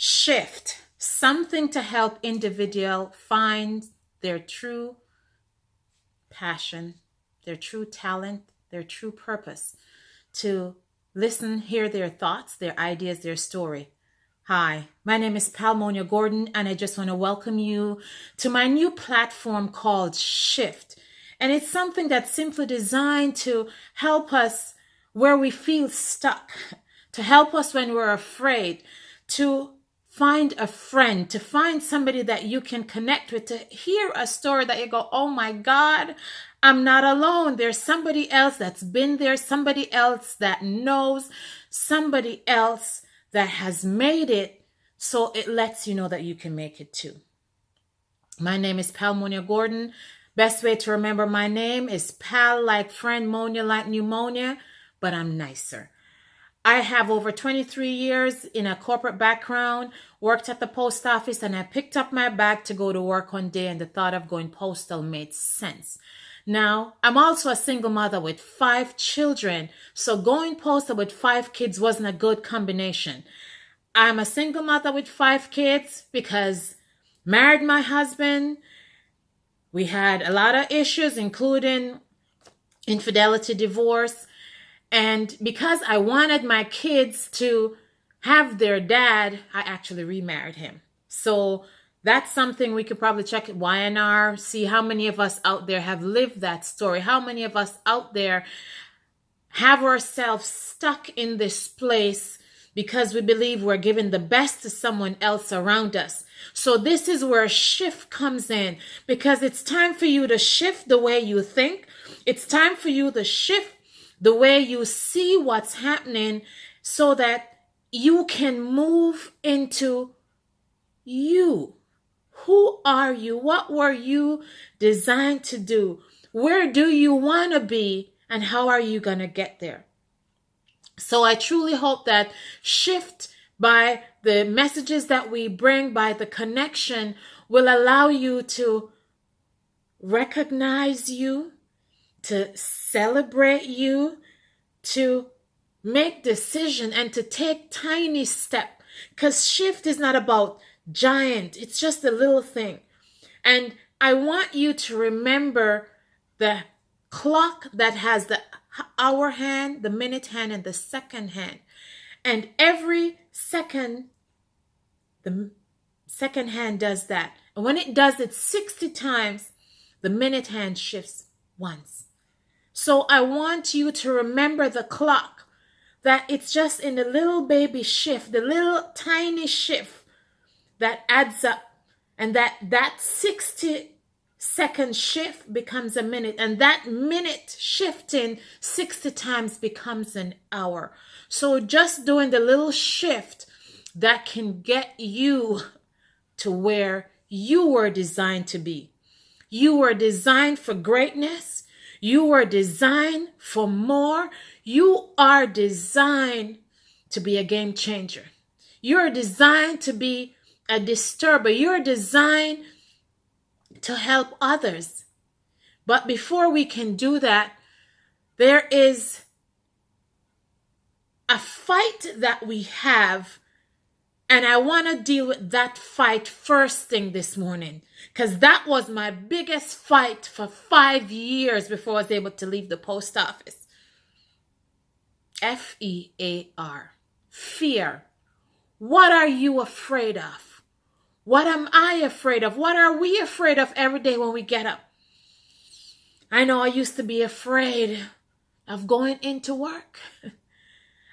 Shift, something to help individual find their true passion, their true talent, their true purpose, to listen, hear their thoughts, their ideas, their story. Hi, my name is Palmonia Gordon, and I just want to welcome you to my new platform called Shift. And it's something that's simply designed to help us where we feel stuck, to help us when we're afraid, to find a friend, to find somebody that you can connect with, to hear a story that you go, oh my God, I'm not alone. There's somebody else that's been there, somebody else that knows, somebody else that has made it, so it lets you know that you can make it too. My name is Palmonia Gordon. Best way to remember my name is Pal like friend, Monia like pneumonia, but I'm nicer. I have over 23 years in a corporate background, worked at the post office, and I picked up my bag to go to work one day, and the thought of going postal made sense. Now, I'm also a single mother with 5 children, so going postal with 5 kids wasn't a good combination. I'm a single mother with 5 kids because married my husband. We had a lot of issues, including infidelity, divorce. And because I wanted my kids to have their dad, I actually remarried him. So that's something we could probably check at YNR, see how many of us out there have lived that story. How many of us out there have ourselves stuck in this place because we believe we're giving the best to someone else around us. So this is where shift comes in, because it's time for you to shift the way you think. It's time for you to shift the way you see what's happening so that you can move into you. Who are you? What were you designed to do? Where do you want to be? And how are you going to get there? So I truly hope that shift, by the messages that we bring, by the connection, will allow you to recognize you, to celebrate you, to make decision, and to take tiny step. Because shift is not about giant, it's just a little thing. And I want you to remember the clock that has the hour hand, the minute hand, and the second hand. And every second, the second hand does that. And when it does it 60 times, the minute hand shifts once. So I want you to remember the clock, that it's just in the little baby shift, the little tiny shift that adds up, and that 60-second shift becomes a minute, and that minute shifting 60 times becomes an hour. So just doing the little shift that can get you to where you were designed to be. You were designed for greatness. You were designed for more. You are designed to be a game changer. You're designed to be a disturber. You're designed to help others. But before we can do that, there is a fight that we have. And I want to deal with that fight first thing this morning, because that was my biggest fight for 5 years before I was able to leave the post office. F-E-A-R. Fear. What are you afraid of? What am I afraid of? What are we afraid of every day when we get up? I know I used to be afraid of going into work.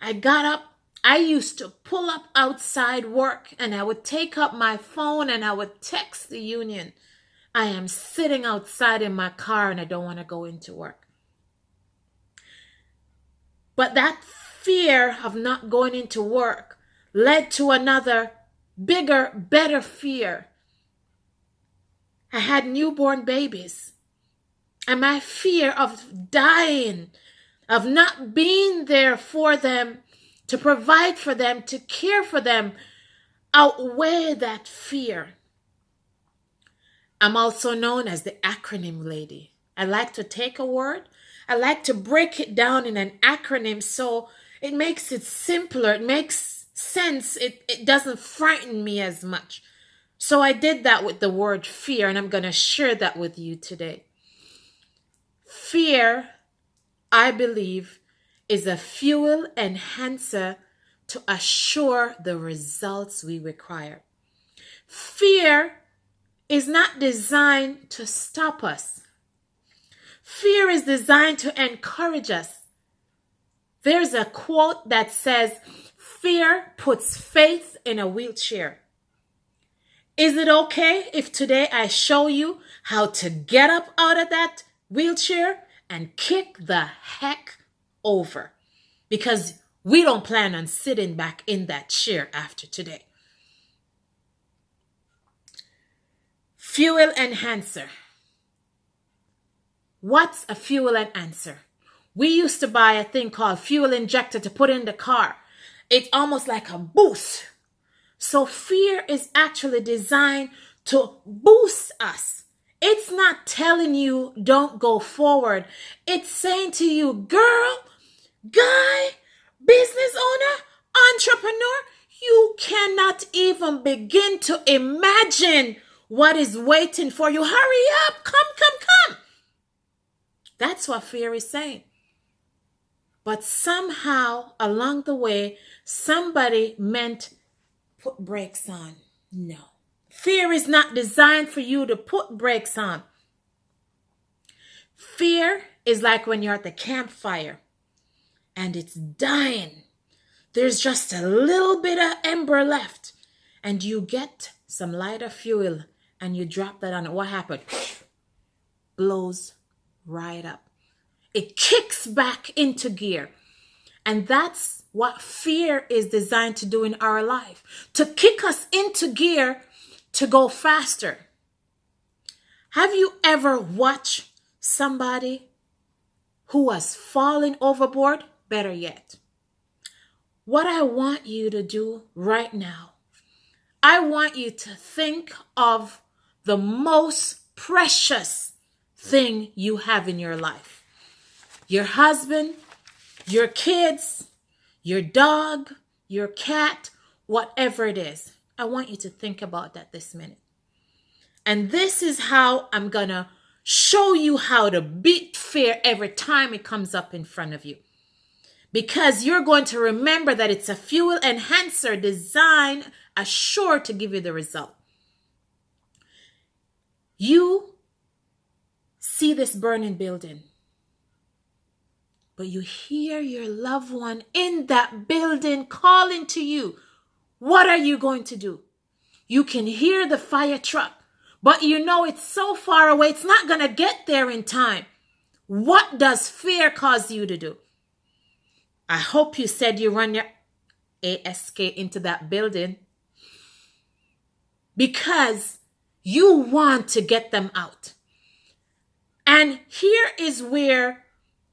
I got up. I used to pull up outside work, and I would take up my phone and I would text the union. I am sitting outside in my car and I don't want to go into work. But that fear of not going into work led to another bigger, better fear. I had newborn babies, and my fear of dying, of not being there for them, to provide for them, to care for them, outweigh that fear. I'm also known as the acronym lady. I like to take a word, I like to break it down in an acronym so it makes it simpler. It makes sense, it doesn't frighten me as much. So I did that with the word fear, and I'm going to share that with you today. Fear, I believe, is a fuel enhancer to assure the results we require. Fear is not designed to stop us. Fear is designed to encourage us. There's a quote that says, "Fear puts faith in a wheelchair." Is it okay if today I show you how to get up out of that wheelchair and kick the heck over? Because we don't plan on sitting back in that chair after today. Fuel enhancer. What's a fuel enhancer? We used to buy a thing called fuel injector to put in the car. It's almost like a boost. So fear is actually designed to boost us. It's not telling you don't go forward. It's saying to you, girl, guy, business owner, entrepreneur, you cannot even begin to imagine what is waiting for you. Hurry up, come. That's what fear is saying. But somehow along the way, somebody meant put brakes on. No. Fear is not designed for you to put brakes on. Fear is like when you're at the campfire and it's dying. There's just a little bit of ember left, and you get some lighter fuel and you drop that on it. What happened? Blows right up. It kicks back into gear. And that's what fear is designed to do in our life, to kick us into gear to go faster. Have you ever watched somebody who was falling overboard? Better yet, what I want you to do right now, I want you to think of the most precious thing you have in your life. Your husband, your kids, your dog, your cat, whatever it is. I want you to think about that this minute. And this is how I'm going to show you how to beat fear every time it comes up in front of you. Because you're going to remember that it's a fuel enhancer designed assured to give you the result. You see this burning building, but you hear your loved one in that building calling to you. What are you going to do? You can hear the fire truck, but you know it's so far away, it's not going to get there in time. What does fear cause you to do? I hope you said you run your ASK into that building because you want to get them out. And here is where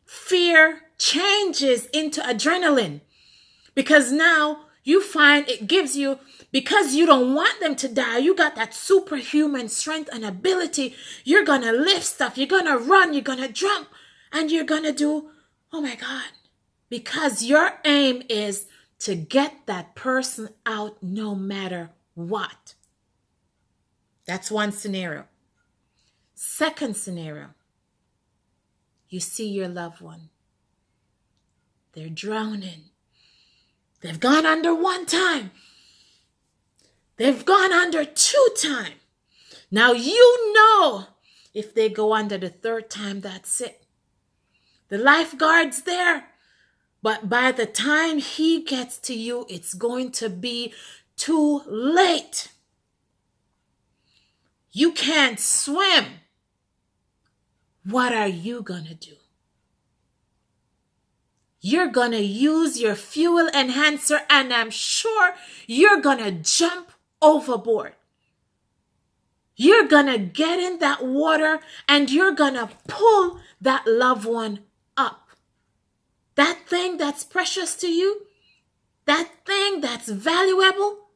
fear changes into adrenaline, because now you find it gives you, because you don't want them to die, you got that superhuman strength and ability. You're going to lift stuff, you're going to run, you're going to jump, and you're going to do, oh my God, because your aim is to get that person out no matter what. That's one scenario. Second scenario, you see your loved one. They're drowning. They've gone under one time. They've gone under 2 times. Now you know if they go under the 3rd time, that's it. The lifeguard's there. But by the time he gets to you, it's going to be too late. You can't swim. What are you going to do? You're going to use your fuel enhancer, and I'm sure you're going to jump overboard. You're going to get in that water and you're going to pull that loved one up. That thing that's precious to you, that thing that's valuable,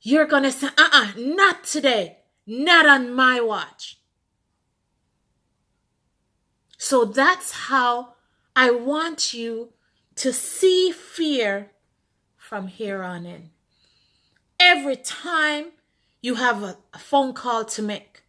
you're going to say, not today, not on my watch. So that's how I want you to see fear from here on in. Every time you have a phone call to make,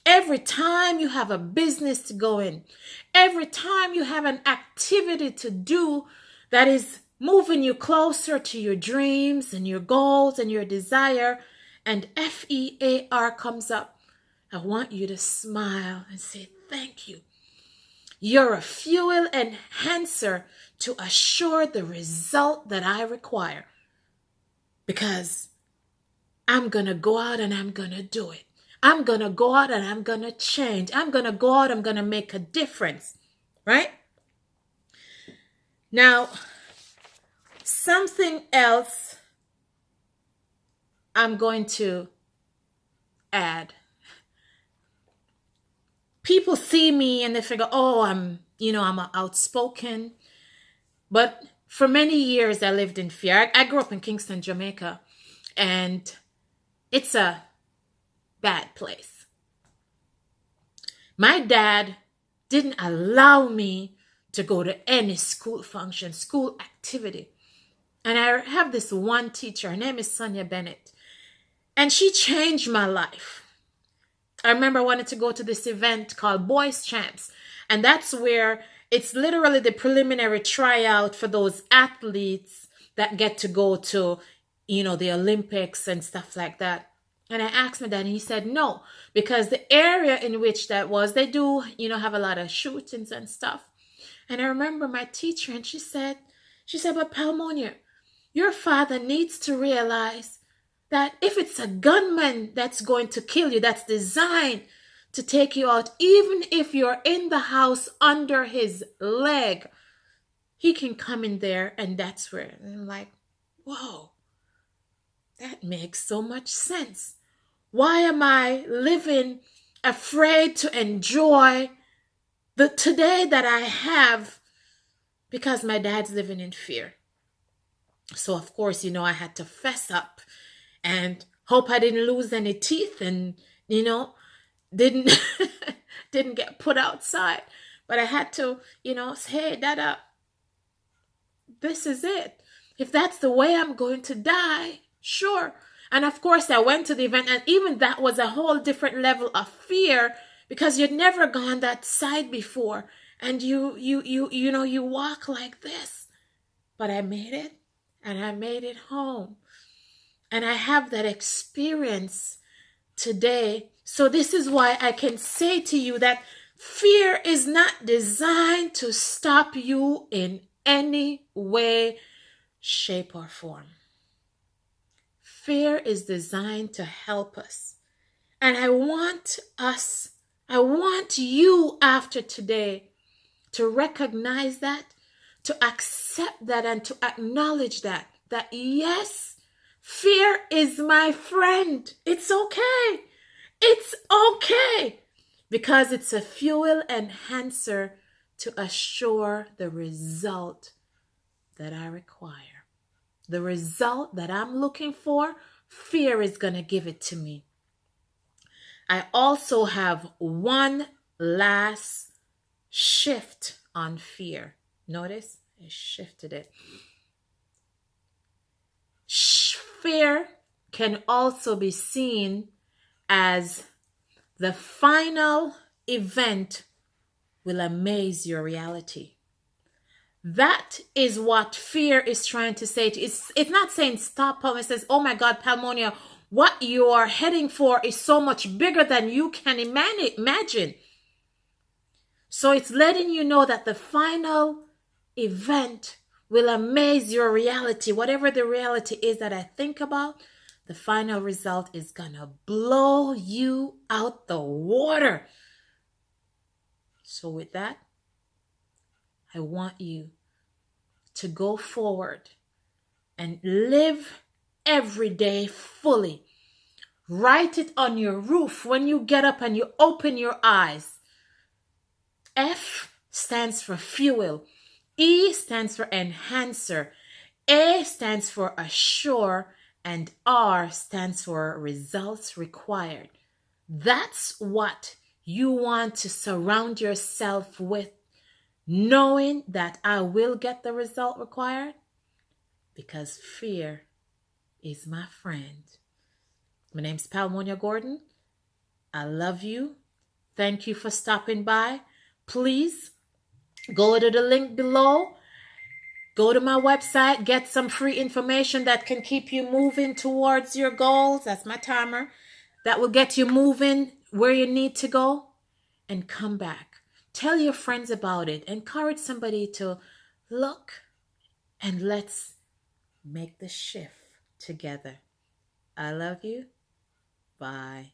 every time you have a business to go in, every time you have an activity to do that is moving you closer to your dreams and your goals and your desire, and FEAR comes up, I want you to smile and say, thank you. You're a fuel enhancer to assure the result that I require. Because I'm going to go out and I'm going to do it. I'm going to go out and I'm going to change. I'm going to go out, I'm going to make a difference. Right? Now, something else I'm going to add. People see me and they figure, oh, I'm outspoken. But for many years, I lived in fear. I grew up in Kingston, Jamaica, and it's a bad place. My dad didn't allow me to go to any school function, school activity. And I have this one teacher, her name is Sonia Bennett, and she changed my life. I remember I wanted to go to this event called Boys Champs, and that's where it's literally the preliminary tryout for those athletes that get to go to, the Olympics and stuff like that. And I asked my dad, and he said no, because the area in which that was, they do, have a lot of shootings and stuff. And I remember my teacher, and she said, but Palmonia, your father needs to realize that if it's a gunman that's going to kill you, that's designed to take you out, even if you're in the house under his leg, he can come in there, and that's where. And I'm like, whoa, that makes so much sense. Why am I living afraid to enjoy the today that I have? Because my dad's living in fear. So of course, I had to fess up and hope I didn't lose any teeth and, didn't didn't get put outside. But I had to, say, hey, Dada, this is it. If that's the way I'm going to die, sure. And of course, I went to the event, and even that was a whole different level of fear, because you'd never gone that side before, and you walk like this. But I made it, and I made it home. And I have that experience today. So this is why I can say to you that fear is not designed to stop you in any way, shape, or form. Fear is designed to help us. And I want you after today to recognize that, to accept that, and to acknowledge that yes, fear is my friend. It's okay. It's okay. Because it's a fuel enhancer to assure the result that I require. The result that I'm looking for, fear is going to give it to me. I also have one last shift on fear. Notice I shifted it. Fear can also be seen as the final event will amaze your reality. That is what fear is trying to say to you. It's not saying stop, Palmonia. It says, oh my God, Palmonia, what you are heading for is so much bigger than you can imagine. So it's letting you know that the final event will amaze your reality. Whatever the reality is that I think about, the final result is gonna blow you out the water. So with that, I want you to go forward and live every day fully. Write it on your roof when you get up and you open your eyes. F stands for fuel. E stands for enhancer. A stands for assure. And R stands for results required. That's what you want to surround yourself with, knowing that I will get the result required. because fear is my friend. My name's Palmonia Gordon. I love you. Thank you for stopping by. Please go to the link below. Go to my website. Get some free information that can keep you moving towards your goals. That's my timer. That will get you moving where you need to go. And come back. Tell your friends about it. Encourage somebody to look, and let's make the shift together. I love you. Bye.